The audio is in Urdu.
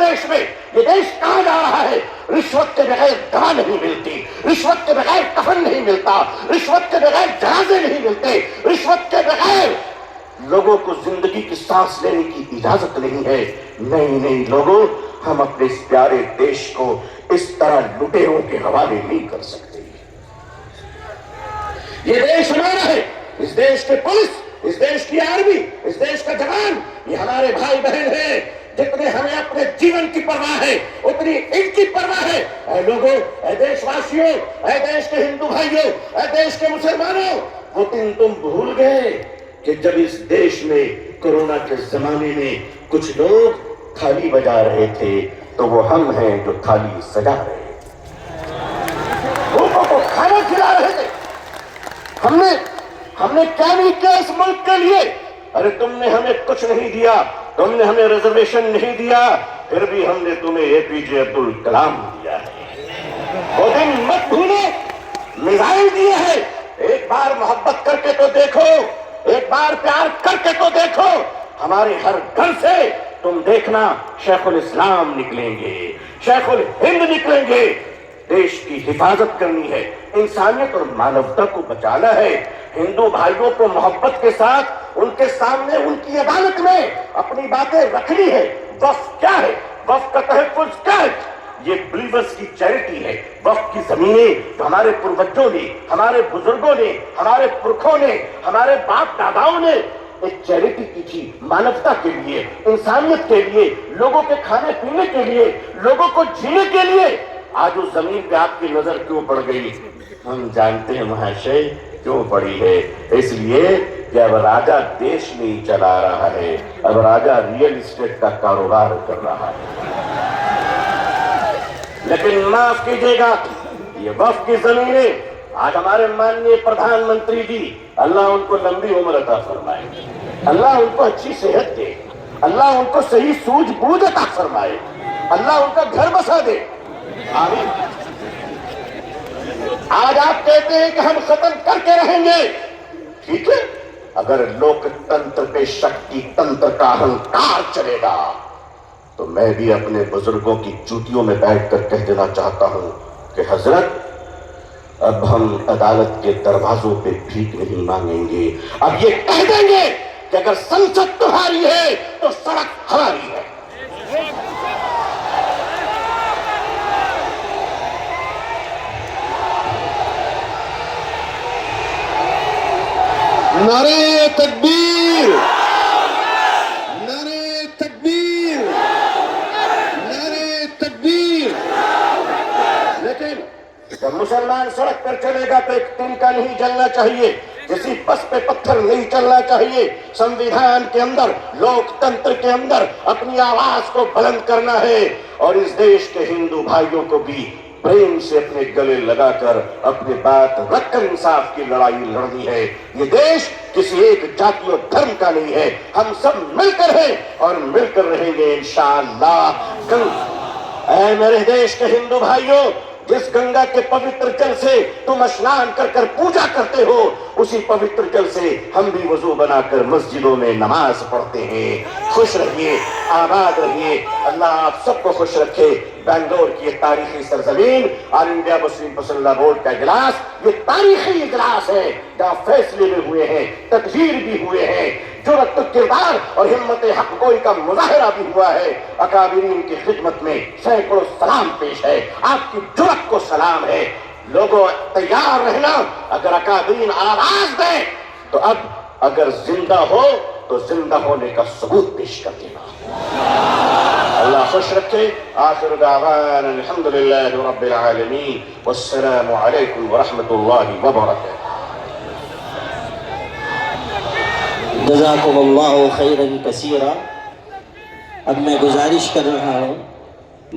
دیش میں یہ دیش کہاں جا رہا ہے؟ رشوت کے بغیر دوا نہیں ملتی، رشوت کے بغیر کفن نہیں ملتا، رشوت کے بغیر جنازے نہیں ملتے، رشوت کے بغیر لوگوں کو زندگی کی سانس لینے کی اجازت نہیں ہے۔ نہیں لوگوں، ہم اپنے اس پیارے دیش کو اس طرح لٹیروں کے حوالے نہیں کر سکتے۔ یہ دیش ہمارا ہے، اس دیش کے پولیس، اس دیش کی آرمی، اس دیش کا جوان، یہ ہمارے بھائی بہن ہیں۔ جتنے ہمیں اپنے جیون کی پرواہ ہے اتنی ان کی پرواہ ہے۔ اے لوگوں، اے دیش واسیوں، اے دیش کے ہندو بھائیوں، اے دیش کے مسلمانوں، وہ دن تم بھول گئے کہ جب اس دیش میں کورونا کے زمانے میں کچھ لوگ تھالی بجا رہے تھے تو وہ ہم ہیں جو تھالی سجا رہے تھے، لوگوں کو کھانا کھلا رہے تھے۔ ہم نے کیا نہیں کیا اس ملک کے لیے؟ ارے تم نے ہمیں کچھ نہیں دیا، تم نے ہمیں ریزرویشن نہیں دیا، پھر بھی ہم نے تمہیں اے پی جے عبد الکلام دیا ہے۔ وہ دن مت بھولو، میزائل دیے ہیں۔ ایک بار محبت کر کے تو دیکھو، ایک بار پیار کر کے تو دیکھو۔ ہمارے ہر گھر سے تم دیکھنا شیخ الاسلام نکلیں گے، شیخ الہند نکلیں گے۔ دیش کی حفاظت کرنی ہے، انسانیت اور مانوتا کو بچانا ہے۔ ہندو بھائیوں کو محبت کے ساتھ ان کے سامنے ان کی عدالت میں اپنی باتیں رکھنی ہے۔ وقف کیا ہے؟ وقف کا تحفظ کیا ہے؟ یہ بلیورز کی چیریٹی ہے۔ وقف کی زمینیں جو ہمارے پروجوں نے، ہمارے بزرگوں نے، ہمارے پرکھوں نے، ہمارے باپ داداؤں نے ایک چیریٹی کی تھی، مانوتا کے لیے، انسانیت کے لیے، لوگوں کے کھانے پینے کے لیے، لوگوں کو جینے کے لیے۔ آج اس زمین پہ آپ کی نظر کیوں پڑ گئی؟ ہم جانتے ہیں مہاشے کیوں پڑی ہے۔ اس لیے کہ اب راجہ دیش نہیں چلا رہا ہے، اب راجہ ریئل اسٹیٹ کا کاروبار کر رہا ہے۔ لیکن معاف کیجیے گا، یہ وقف کی زمینیں آج ہمارے ماننیے پردھان منتری جی، اللہ ان کو لمبی عمر عطا فرمائے، اللہ ان کو اچھی صحت دے، اللہ ان کو صحیح سوجھ بوجھ عطا فرمائے، اللہ ان کا گھر بسا دے، آمین۔ آج آپ کہتے ہیں کہ ہم ختم کر کے رہیں گے، ٹھیک ہے، اگر لوک تنتر پہ شکتی تنتر کا اہنکار چلے گا تو میں بھی اپنے بزرگوں کی چوٹیوں میں بیٹھ کر کہہ دینا چاہتا ہوں کہ حضرت اب ہم عدالت کے دروازوں پہ بھیک نہیں مانگیں گے، اب یہ کہہ دیں گے کہ اگر سنسد تمہاری ہے تو سڑک ہماری ہے۔ نعرہ تکبیر، نعرہ تکبیر، نعرہ تکبیر۔ لیکن جب مسلمان سڑک پر چلے گا تو ایک تن کا نہیں جلنا چاہیے، کسی بس پہ پتھر نہیں چلنا چاہیے۔ سنویدھان کے اندر، لوک تنتر کے اندر اپنی آواز کو بلند کرنا ہے، اور اس دیش کے ہندو بھائیوں کو بھی پریم سے اپنے گلے لگا کر اپنی بات رکھ کر انصاف کی لڑائی لڑنی ہے۔ یہ دیش کسی ایک جاتی اور دھرم کا نہیں ہے، ہم سب مل کر ہیں اور مل کر رہیں گے انشاءاللہ۔ اے میرے دیش کے ہندو بھائیوں، جس گنگا کے پوتر جل سے تم اسنان کر کر پوجا کرتے ہو، اسی پوتر جل سے ہم بھی وضو بنا کر مسجدوں میں نماز پڑھتے ہیں۔ خوش رہیے، آباد رہیے، اللہ آپ سب کو خوش رکھے۔ بنگلور کی یہ تاریخی سرزمین، آل انڈیا مسلم پسندہ بورڈ کا اجلاس، یہ تاریخی اجلاس ہے جہاں فیصلے بھی ہوئے ہیں، تدبیر بھی ہوئے ہیں، جرأت کردار اور ہمت حق گوئی کا مظاہرہ بھی ہوا ہے۔ اکابرین کی خدمت میں سینکڑوں سلام پیش ہے، آپ کی جرأت کو سلام ہے۔ لوگوں تیار رہنا، اگر اکابرین آواز دیں تو اب اگر زندہ ہو تو زندہ ہونے کا ثبوت پیش کر دینا۔ اللہ خوش رکھے۔ آخر دعوانا الحمدللہ رب العالمین، والسلام علیکم ورحمۃ اللہ وبرکاتہ۔ جزاکم اللہ خیرا کثیرا۔ اب میں گزارش کر رہا ہوں